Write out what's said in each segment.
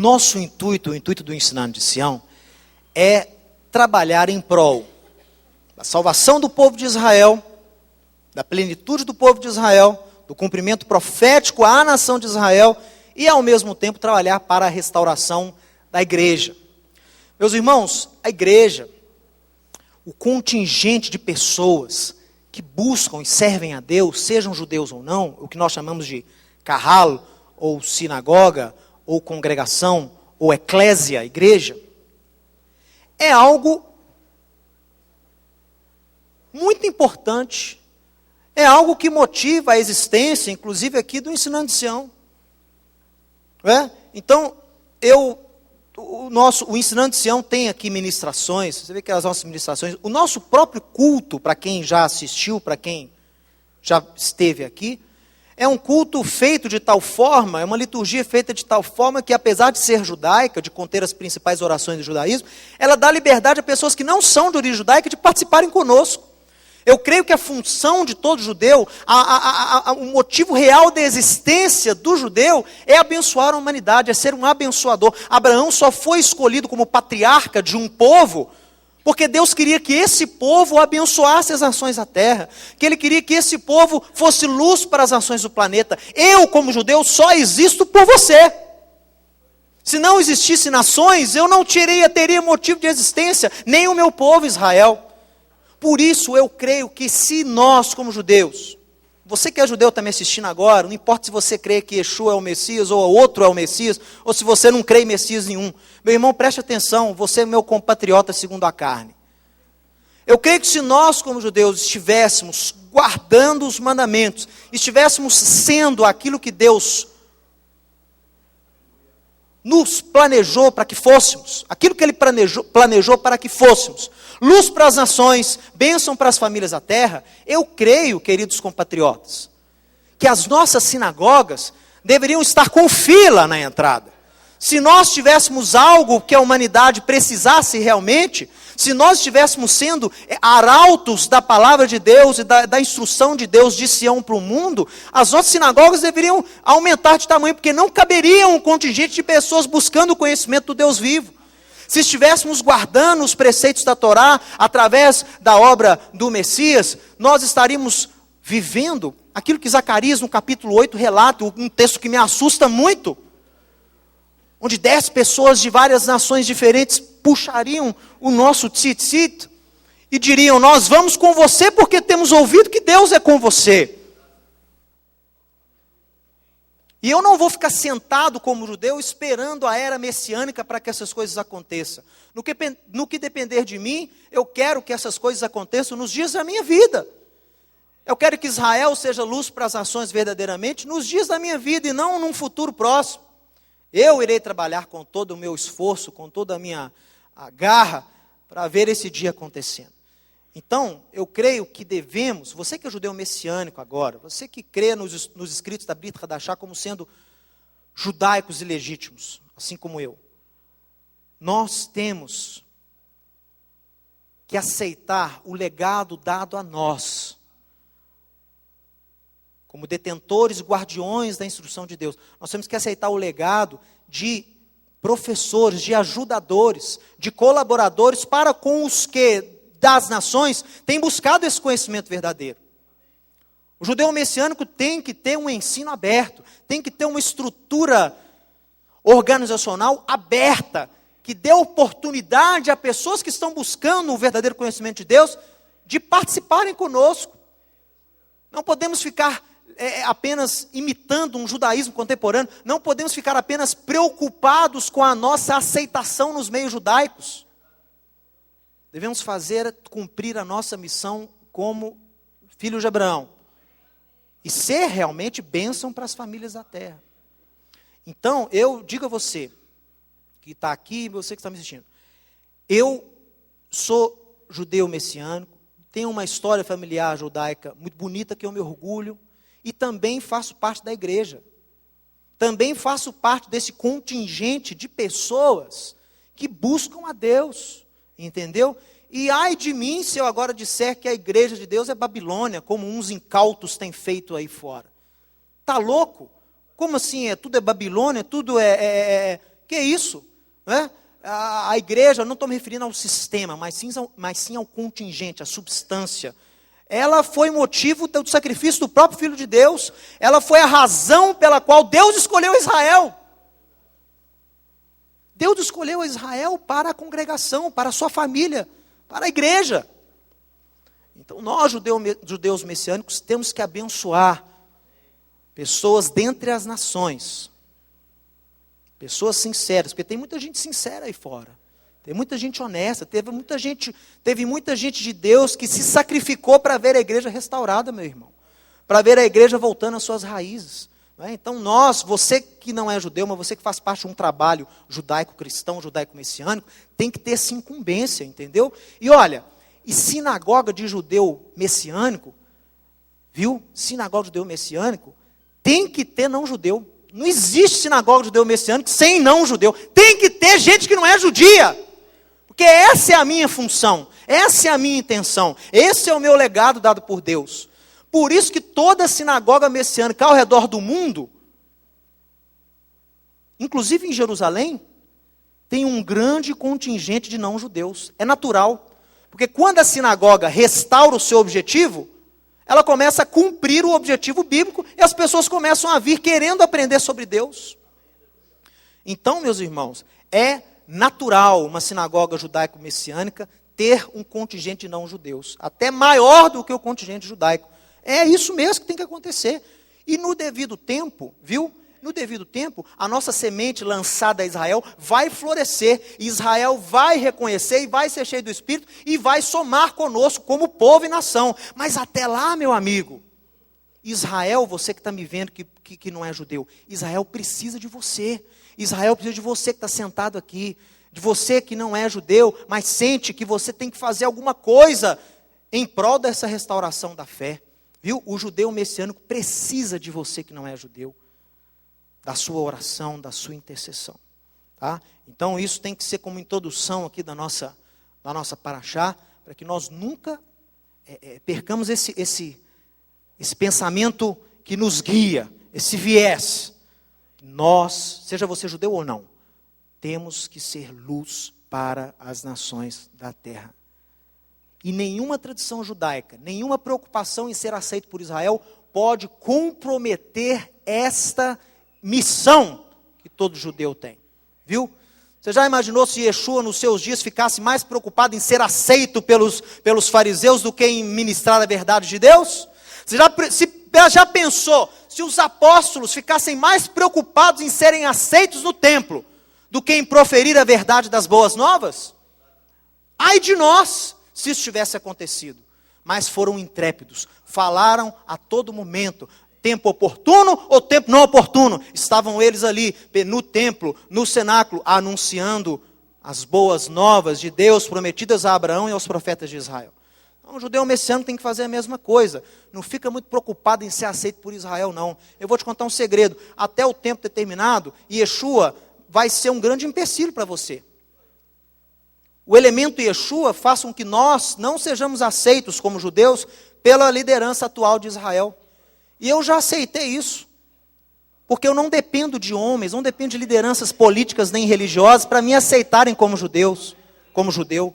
nosso intuito, o intuito do Ensinando de Sião, é trabalhar em prol da salvação do povo de Israel, da plenitude do povo de Israel, do cumprimento profético à nação de Israel e, ao mesmo tempo, trabalhar para a restauração da igreja. Meus irmãos, a igreja, o contingente de pessoas que buscam e servem a Deus, sejam judeus ou não, o que nós chamamos de carral, ou sinagoga, ou congregação, ou eclésia, igreja, é algo muito importante, é algo que motiva a existência, inclusive aqui do Ensinando de Sião. Então, o Ensinando de Sião tem aqui ministrações, você vê que as nossas ministrações, o nosso próprio culto, para quem já assistiu, para quem já esteve aqui, é um culto feito de tal forma, é uma liturgia feita de tal forma que, apesar de ser judaica, de conter as principais orações do judaísmo, ela dá liberdade a pessoas que não são de origem judaica de participarem conosco. Eu creio que a função de todo judeu, o motivo real da existência do judeu é abençoar a humanidade, é ser um abençoador. Abraão só foi escolhido como patriarca de um povo porque Deus queria que esse povo abençoasse as nações da terra, que Ele queria que esse povo fosse luz para as nações do planeta. Eu, como judeu, só existo por você. Se não existisse nações, eu não teria motivo de existência, nem o meu povo Israel. Por isso eu creio que se nós, como judeus, você que é judeu está me assistindo agora, não importa se você crê que Yeshua é o Messias ou outro é o Messias, ou se você não crê em Messias nenhum. Meu irmão, preste atenção, você é meu compatriota segundo a carne. Eu creio que se nós, como judeus, estivéssemos guardando os mandamentos, estivéssemos sendo aquilo que Deus nos planejou para que fôssemos, aquilo que Ele planejou para que fôssemos, luz para as nações, bênção para as famílias da terra, eu creio, queridos compatriotas, que as nossas sinagogas deveriam estar com fila na entrada. Se nós tivéssemos algo que a humanidade precisasse realmente, se nós estivéssemos sendo arautos da palavra de Deus e da instrução de Deus de Sião para o mundo, as nossas sinagogas deveriam aumentar de tamanho, porque não caberia um contingente de pessoas buscando o conhecimento do Deus vivo. Se estivéssemos guardando os preceitos da Torá, através da obra do Messias, nós estaríamos vivendo aquilo que Zacarias no capítulo 8 relata, um texto que me assusta muito, onde 10 pessoas de várias nações diferentes puxariam o nosso tzitzit e diriam: nós vamos com você porque temos ouvido que Deus é com você. E eu não vou ficar sentado como judeu esperando a era messiânica para que essas coisas aconteçam. No que depender de mim, eu quero que essas coisas aconteçam nos dias da minha vida. Eu quero que Israel seja luz para as nações verdadeiramente nos dias da minha vida e não num futuro próximo. Eu irei trabalhar com todo o meu esforço, com toda a minha garra, para ver esse dia acontecendo. Então, eu creio que devemos, você que é judeu messiânico agora, você que crê nos escritos da Brit Hadashah como sendo judaicos e legítimos, assim como eu, nós temos que aceitar o legado dado a nós, como detentores e guardiões da instrução de Deus. Nós temos que aceitar o legado de professores, de ajudadores, de colaboradores para com os que, das nações, têm buscado esse conhecimento verdadeiro. O judeu messiânico tem que ter um ensino aberto, tem que ter uma estrutura organizacional aberta, que dê oportunidade a pessoas que estão buscando o verdadeiro conhecimento de Deus, de participarem conosco. Não podemos ficar apenas imitando um judaísmo contemporâneo, não podemos ficar apenas preocupados com a nossa aceitação nos meios judaicos. Devemos cumprir a nossa missão como filhos de Abraão, e ser realmente bênção para as famílias da terra. Então, eu digo a você, que está aqui, você que está me assistindo, eu sou judeu messiânico, tenho uma história familiar judaica muito bonita, que eu me orgulho, e também faço parte da igreja. Também faço parte desse contingente de pessoas que buscam a Deus, entendeu? E ai de mim se eu agora disser que a igreja de Deus é Babilônia, como uns incautos têm feito aí fora. Tá louco? Como assim? Tudo é Babilônia? Tudo que é isso? Né? A igreja, não estou me referindo ao sistema, mas sim ao contingente, à substância. Ela foi motivo do sacrifício do próprio Filho de Deus. Ela foi a razão pela qual Deus escolheu Israel. Deus escolheu Israel para a congregação, para a sua família, para a igreja. Então nós, judeus messiânicos, temos que abençoar pessoas dentre as nações. Pessoas sinceras, porque tem muita gente sincera aí fora. Tem muita gente honesta, teve muita gente de Deus que se sacrificou para ver a igreja restaurada, meu irmão. Para ver a igreja voltando às suas raízes. Então você que não é judeu, mas você que faz parte de um trabalho judaico-cristão, judaico-messiânico, tem que ter essa incumbência, entendeu? E olha, e sinagoga de judeu messiânico, viu? Sinagoga de judeu messiânico, tem que ter não judeu. Não existe sinagoga de judeu messiânico sem não judeu. Tem que ter gente que não é judia. Porque essa é a minha função, essa é a minha intenção, esse é o meu legado dado por Deus. Por isso que toda sinagoga messiânica ao redor do mundo, inclusive em Jerusalém, tem um grande contingente de não-judeus. É natural. Porque quando a sinagoga restaura o seu objetivo, ela começa a cumprir o objetivo bíblico e as pessoas começam a vir querendo aprender sobre Deus. Então, meus irmãos, é natural uma sinagoga judaico-messiânica ter um contingente de não-judeus, até maior do que o contingente judaico. É isso mesmo que tem que acontecer. E no devido tempo, viu? No devido tempo, a nossa semente lançada a Israel vai florescer. Israel vai reconhecer e vai ser cheio do Espírito e vai somar conosco como povo e nação. Mas até lá, meu amigo, Israel, você que está me vendo que não é judeu, Israel precisa de você. Israel precisa de você que está sentado aqui. De você que não é judeu, mas sente que você tem que fazer alguma coisa em prol dessa restauração da fé. Viu? O judeu messiânico precisa de você que não é judeu. Da sua oração, da sua intercessão. Tá? Então isso tem que ser como introdução aqui da nossa paraxá, para que nós nunca percamos esse pensamento que nos guia, esse viés. Nós, seja você judeu ou não, temos que ser luz para as nações da terra. E nenhuma tradição judaica, nenhuma preocupação em ser aceito por Israel pode comprometer esta missão que todo judeu tem. Viu? Você já imaginou se Yeshua nos seus dias ficasse mais preocupado em ser aceito pelos fariseus do que em ministrar a verdade de Deus? Você já pensou se os apóstolos ficassem mais preocupados em serem aceitos no templo do que em proferir a verdade das boas novas? Ai de nós, se isso tivesse acontecido. Mas foram intrépidos, falaram a todo momento, tempo oportuno ou tempo não oportuno. Estavam eles ali no templo, no cenáculo, anunciando as boas novas de Deus prometidas a Abraão e aos profetas de Israel. Então, o judeu messiânico tem que fazer a mesma coisa. Não fica muito preocupado em ser aceito por Israel, não. Eu vou te contar um segredo. Até o tempo determinado, Yeshua vai ser um grande empecilho para você. O elemento Yeshua faz com que nós não sejamos aceitos como judeus pela liderança atual de Israel. E eu já aceitei isso. Porque eu não dependo de homens, não dependo de lideranças políticas nem religiosas para me aceitarem como judeus, como judeu.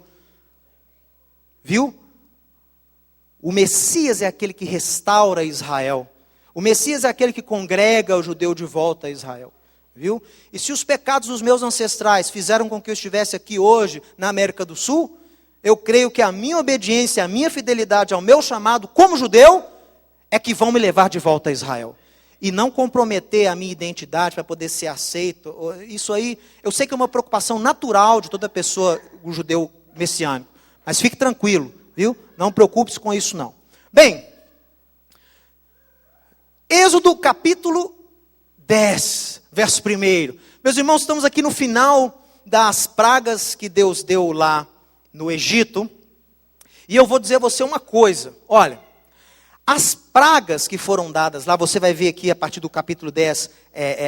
Viu? O Messias é aquele que restaura Israel. O Messias é aquele que congrega o judeu de volta a Israel. Viu? E se os pecados dos meus ancestrais fizeram com que eu estivesse aqui hoje na América do Sul, eu creio que a minha obediência, a minha fidelidade ao meu chamado como judeu é que vão me levar de volta a Israel. E não comprometer a minha identidade para poder ser aceito. Isso aí, eu sei que é uma preocupação natural de toda pessoa, o judeu messiânico. Mas fique tranquilo, viu? Não preocupe-se com isso não. Bem, Êxodo capítulo 10, verso 1. Meus irmãos, estamos aqui no final das pragas que Deus deu lá no Egito. E eu vou dizer a você uma coisa. Olha, as pragas que foram dadas lá, você vai ver aqui a partir do capítulo 10,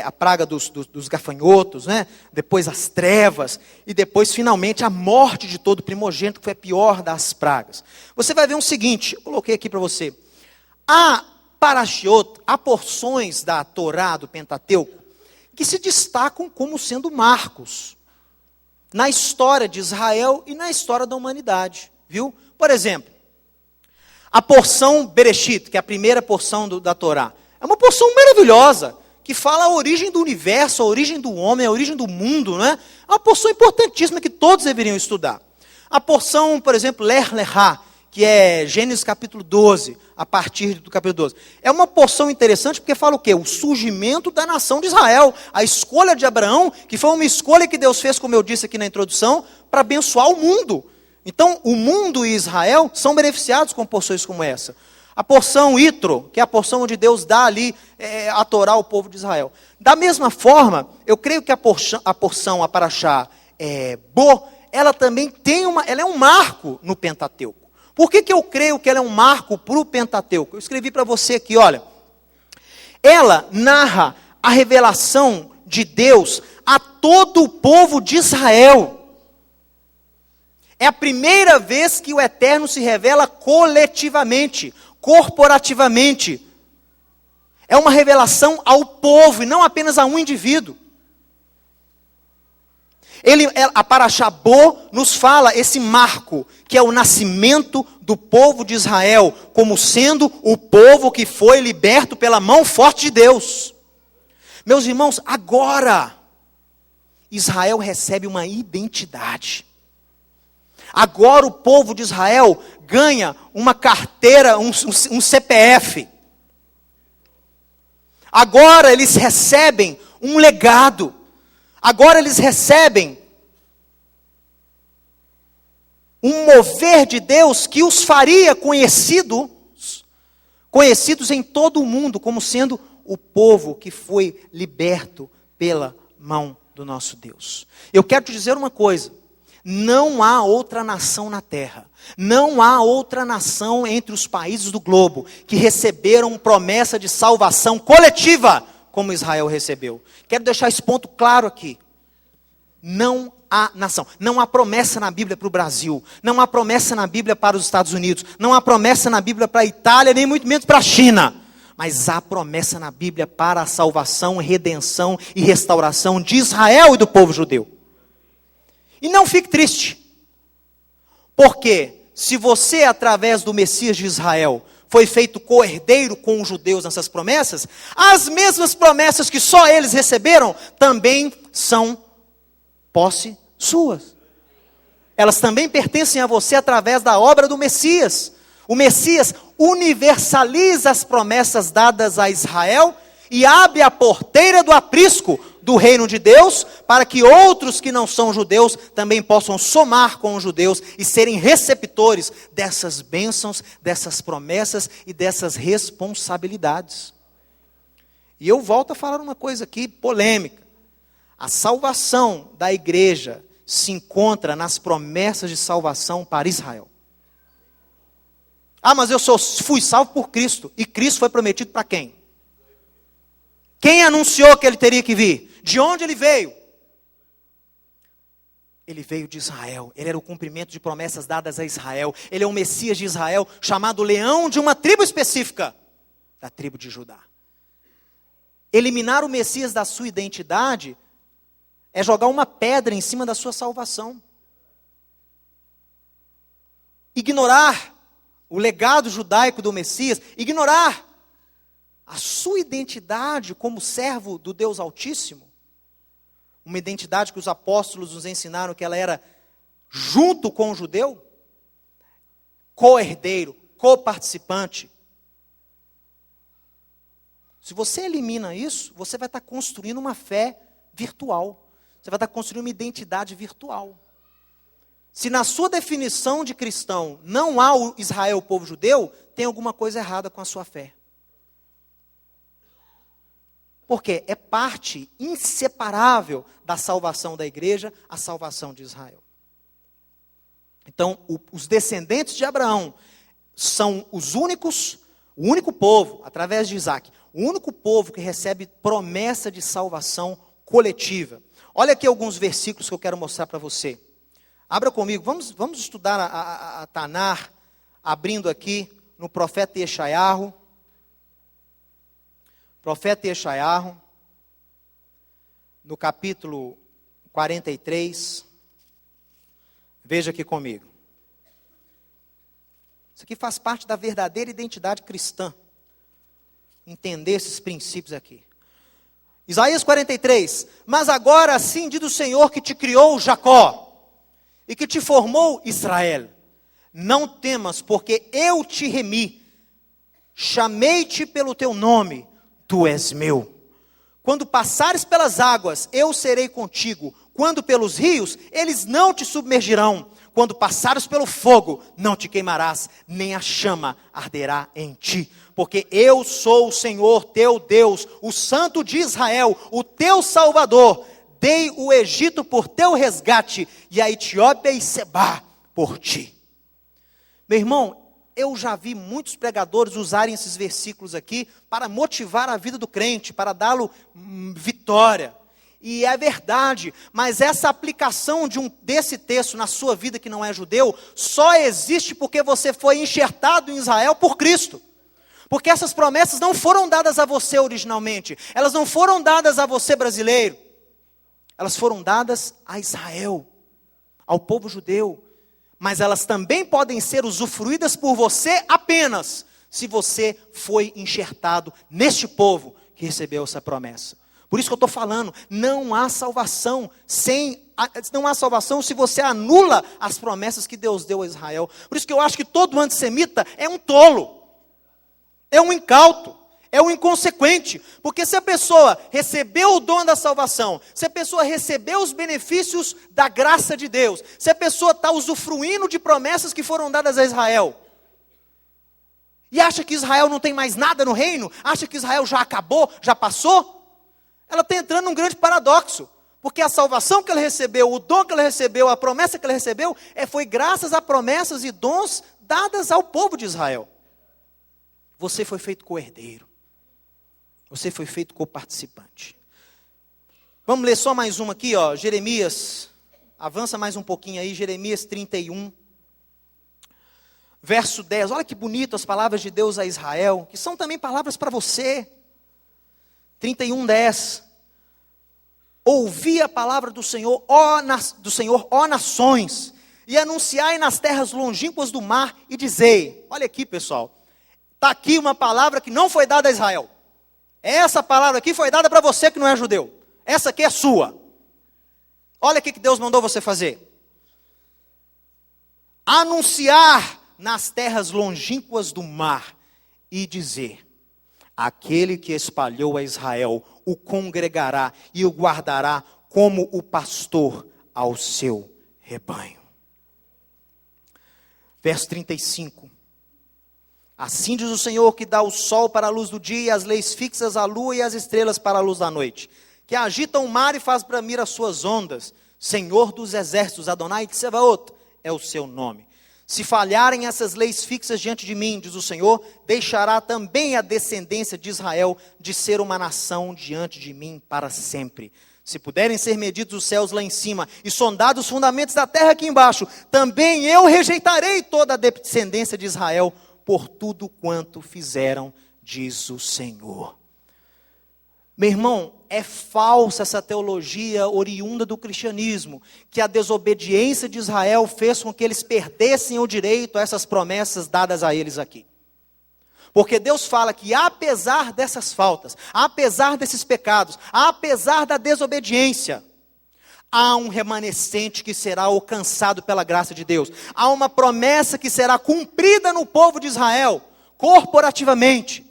a praga dos gafanhotos, né? Depois as trevas, e depois finalmente a morte de todo primogênito, que foi a pior das pragas. Você vai ver o seguinte, eu coloquei aqui para você. Há parashiot, há porções da Torá, do Pentateuco, que se destacam como sendo marcos na história de Israel e na história da humanidade, viu? Por exemplo, a porção Bereshit, que é a primeira porção da Torá, é uma porção maravilhosa, que fala a origem do universo, a origem do homem, a origem do mundo, não é? É uma porção importantíssima que todos deveriam estudar. A porção, por exemplo, Lech Lechá, que é Gênesis capítulo 12, a partir do capítulo 12. É uma porção interessante porque fala o quê? O surgimento da nação de Israel, a escolha de Abraão, que foi uma escolha que Deus fez, como eu disse aqui na introdução, para abençoar o mundo. Então, o mundo e Israel são beneficiados com porções como essa. A porção Itro, que é a porção onde Deus dá ali a Torá ao povo de Israel. Da mesma forma, eu creio que a porção, a Paraxá Bo, ela também ela é um marco no Pentateuco. Por que eu creio que ela é um marco para o Pentateuco? Eu escrevi para você aqui, olha. Ela narra a revelação de Deus a todo o povo de Israel. É a primeira vez que o Eterno se revela coletivamente, corporativamente. É uma revelação ao povo e não apenas a um indivíduo. A Paraxá Bo nos fala esse marco, que é o nascimento do povo de Israel, como sendo o povo que foi liberto pela mão forte de Deus. Meus irmãos, agora Israel recebe uma identidade. Agora o povo de Israel ganha uma carteira, um CPF. Agora eles recebem um legado. Agora eles recebem um mover de Deus que os faria conhecidos em todo o mundo, como sendo o povo que foi liberto pela mão do nosso Deus. Eu quero te dizer uma coisa: não há outra nação na terra, não há outra nação entre os países do globo que receberam promessa de salvação coletiva como Israel recebeu. Quero deixar esse ponto claro aqui. Não há nação, não há promessa na Bíblia para o Brasil, não há promessa na Bíblia para os Estados Unidos, não há promessa na Bíblia para a Itália, nem muito menos para a China. Mas há promessa na Bíblia para a salvação, redenção e restauração de Israel e do povo judeu. E não fique triste, porque se você, através do Messias de Israel, foi feito co-herdeiro com os judeus nessas promessas, as mesmas promessas que só eles receberam, também são posse suas. Elas também pertencem a você através da obra do Messias. O Messias universaliza as promessas dadas a Israel e abre a porteira do aprisco do reino de Deus, para que outros que não são judeus também possam somar com os judeus e serem receptores dessas bênçãos, dessas promessas e dessas responsabilidades. E eu volto a falar uma coisa aqui polêmica. A salvação da igreja se encontra nas promessas de salvação para Israel. Ah, mas eu fui salvo por Cristo. E Cristo foi prometido para quem? Quem anunciou que ele teria que vir? De onde ele veio? Ele veio de Israel. Ele era o cumprimento de promessas dadas a Israel. Ele é o Messias de Israel, chamado leão de uma tribo específica, da tribo de Judá. Eliminar o Messias da sua identidade é jogar uma pedra em cima da sua salvação. Ignorar o legado judaico do Messias, ignorar a sua identidade como servo do Deus Altíssimo, uma identidade que os apóstolos nos ensinaram que ela era junto com o judeu, co-herdeiro, co-participante. Se você elimina isso, você vai estar construindo uma fé virtual. Você vai estar construindo uma identidade virtual. Se na sua definição de cristão não há o Israel, o povo judeu, tem alguma coisa errada com a sua fé. Porque é parte inseparável da salvação da igreja, a salvação de Israel. Então, os descendentes de Abraão são os únicos, o único povo, através de Isaac, o único povo que recebe promessa de salvação coletiva. Olha aqui alguns versículos que eu quero mostrar para você. Abra comigo, vamos estudar a Tanar, abrindo aqui no profeta Yeshayahu. Profeta Yeshayahu. no capítulo 43, veja aqui comigo. Isso aqui faz parte da verdadeira identidade cristã. Entender esses princípios aqui. Isaías 43, mas agora assim diz o Senhor que te criou, Jacó, e que te formou, Israel. Não temas, porque eu te remi, chamei-te pelo teu nome, tu és meu. Quando passares pelas águas, eu serei contigo. Quando pelos rios, eles não te submergirão. Quando passares pelo fogo, não te queimarás, nem a chama arderá em ti. Porque eu sou o Senhor teu Deus, o Santo de Israel, o teu Salvador. Dei o Egito por teu resgate, e a Etiópia e Sebá por ti. Meu irmão, eu já vi muitos pregadores usarem esses versículos aqui para motivar a vida do crente, para dá-lo vitória. E é verdade, mas essa aplicação desse texto na sua vida que não é judeu, só existe porque você foi enxertado em Israel por Cristo. Porque essas promessas não foram dadas a você originalmente, elas não foram dadas a você brasileiro, elas foram dadas a Israel, ao povo judeu. Mas elas também podem ser usufruídas por você apenas se você foi enxertado neste povo que recebeu essa promessa. Por isso que eu estou falando, não há salvação se você anula as promessas que Deus deu a Israel. Por isso que eu acho que todo antissemita é um tolo, é um incauto, é um inconsequente. Porque se a pessoa recebeu o dom da salvação, se a pessoa recebeu os benefícios da graça de Deus, se a pessoa está usufruindo de promessas que foram dadas a Israel, e acha que Israel não tem mais nada no reino, acha que Israel já acabou, já passou, ela está entrando num grande paradoxo, porque a salvação que ela recebeu, o dom que ela recebeu, a promessa que ela recebeu, foi graças a promessas e dons dadas ao povo de Israel. Você foi feito co-herdeiro, você foi feito co-participante. Vamos ler só mais uma aqui, ó, Jeremias, avança mais um pouquinho aí, Jeremias 31, verso 10, olha que bonito as palavras de Deus a Israel, que são também palavras para você. 31, 10. Ouvi a palavra do Senhor, ó nações, e anunciai nas terras longínquas do mar, e dizei, olha aqui pessoal, está aqui uma palavra que não foi dada a Israel. Essa palavra aqui foi dada para você que não é judeu. Essa aqui é sua. Olha o que Deus mandou você fazer. Anunciar nas terras longínquas do mar, e dizer, aquele que espalhou a Israel o congregará e o guardará como o pastor ao seu rebanho. Verso 35. Assim diz o Senhor que dá o sol para a luz do dia, e as leis fixas a lua e as estrelas para a luz da noite. Que agita o mar e faz bramir as suas ondas. Senhor dos exércitos, Adonai Tsevaot, é o seu nome. Se falharem essas leis fixas diante de mim, diz o Senhor, deixará também a descendência de Israel de ser uma nação diante de mim para sempre. Se puderem ser medidos os céus lá em cima e sondados os fundamentos da terra aqui embaixo, também eu rejeitarei toda a descendência de Israel por tudo quanto fizeram, diz o Senhor. Meu irmão, é falsa essa teologia oriunda do cristianismo, que a desobediência de Israel fez com que eles perdessem o direito a essas promessas dadas a eles aqui. Porque Deus fala que apesar dessas faltas, apesar desses pecados, apesar da desobediência, há um remanescente que será alcançado pela graça de Deus. Há uma promessa que será cumprida no povo de Israel, corporativamente.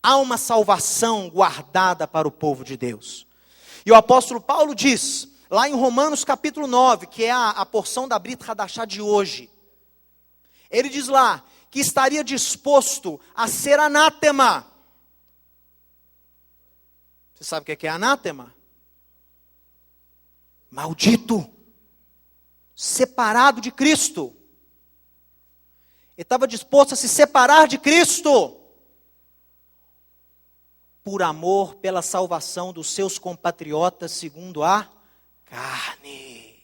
Há uma salvação guardada para o povo de Deus. E o apóstolo Paulo diz, lá em Romanos capítulo 9, que é a porção da Brit Hadashah de hoje. Ele diz lá, que estaria disposto a ser anátema. Você sabe o que é anátema? Maldito. Separado de Cristo. Ele estava disposto a se separar de Cristo. Por amor, pela salvação dos seus compatriotas segundo a carne.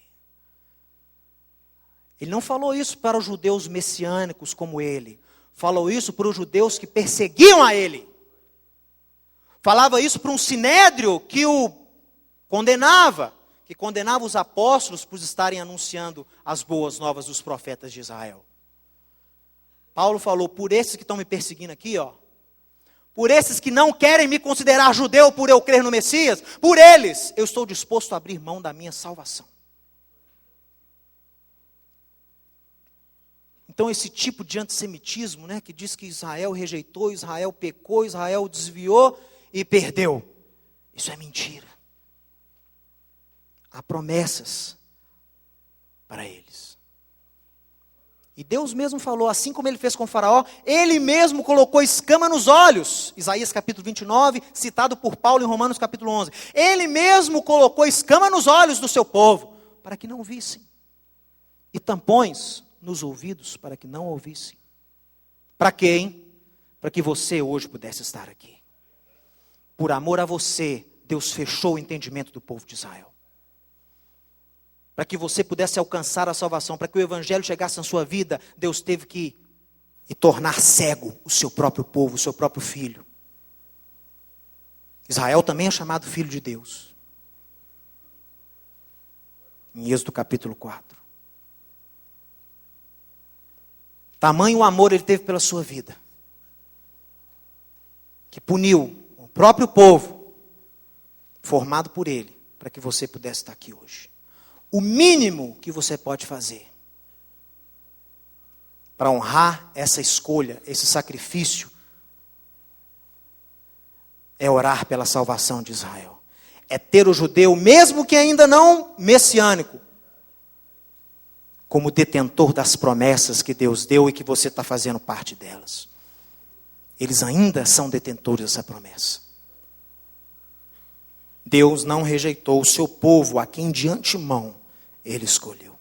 Ele não falou isso para os judeus messiânicos como ele. Falou isso para os judeus que perseguiam a ele. Falava isso para um sinédrio que o condenava os apóstolos por estarem anunciando as boas novas dos profetas de Israel. Paulo falou, por esses que estão me perseguindo aqui, por esses que não querem me considerar judeu por eu crer no Messias, por eles eu estou disposto a abrir mão da minha salvação. Então esse tipo de antissemitismo, que diz que Israel rejeitou, Israel pecou, Israel desviou e perdeu. Isso é mentira. Há promessas para eles. E Deus mesmo falou, assim como ele fez com o faraó, ele mesmo colocou escama nos olhos. Isaías capítulo 29, citado por Paulo em Romanos capítulo 11. Ele mesmo colocou escama nos olhos do seu povo, para que não vissem. E tampões nos ouvidos, para que não ouvissem. Para quê, hein? Para que você hoje pudesse estar aqui. Por amor a você, Deus fechou o entendimento do povo de Israel. Para que você pudesse alcançar a salvação, para que o evangelho chegasse na sua vida, Deus teve que tornar cego o seu próprio povo, o seu próprio filho. Israel também é chamado filho de Deus. Em Êxodo capítulo 4. Tamanho amor ele teve pela sua vida, que puniu o próprio povo, formado por ele, para que você pudesse estar aqui hoje. O mínimo que você pode fazer, para honrar essa escolha, esse sacrifício, é orar pela salvação de Israel. É ter o judeu, mesmo que ainda não messiânico, como detentor das promessas que Deus deu e que você está fazendo parte delas. Eles ainda são detentores dessa promessa. Deus não rejeitou o seu povo, a quem de antemão Ele escolheu.